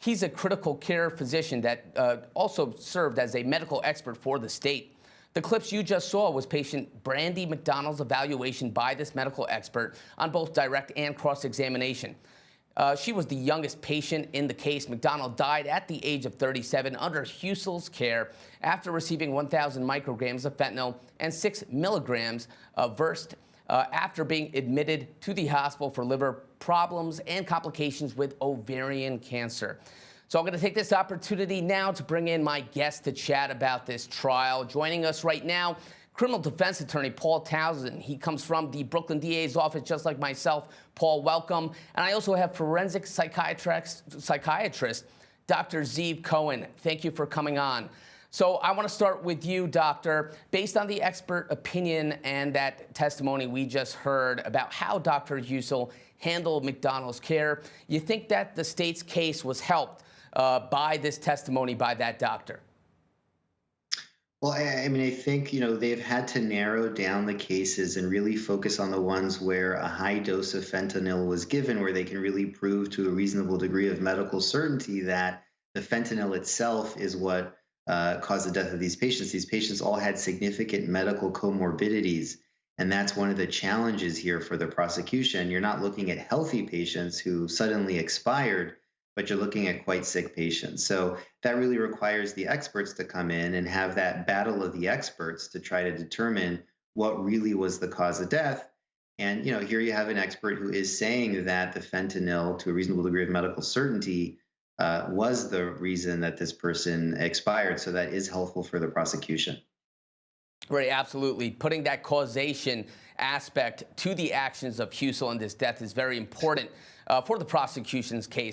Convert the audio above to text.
He's a critical care physician that also served as a medical expert for the state. The clips you just saw was patient Brandy McDonald's evaluation by this medical expert on both direct and cross-examination. She was the youngest patient in the case. McDonald died at the age of 37 under Husel's care after receiving 1,000 micrograms of fentanyl and 6 milligrams of Versed after being admitted to the hospital for liver problems and complications with ovarian cancer. So I'm going to take this opportunity now to bring in my guest to chat about this trial. Joining us right now, criminal defense attorney Paul Townsend. He comes from the Brooklyn DA's office, just like myself. Paul, welcome. And I also have forensic psychiatrist Dr. Ziv Cohen. Thank you for coming on. So I want to start with you, doctor. Based on the expert opinion and that testimony we just heard about how Dr. Husel handled McDonald's care, you think that the state's case was helped by this testimony by that doctor? Well, I mean, I think, they've had to narrow down the cases and really focus on the ones where a high dose of fentanyl was given, where they can really prove to a reasonable degree of medical certainty that the fentanyl itself is what caused the death of these patients. These patients all had significant medical comorbidities, and that's one of the challenges here for the prosecution. You're not looking at healthy patients who suddenly expired, but you're looking at quite sick patients. So that really requires the experts to come in and have that battle of the experts to try to determine what really was the cause of death. And, here you have an expert who is saying that the fentanyl, to a reasonable degree of medical certainty, was the reason that this person expired. So that is helpful for the prosecution. Right, absolutely. Putting that causation aspect to the actions of Husel and this death is very important for the prosecution's case.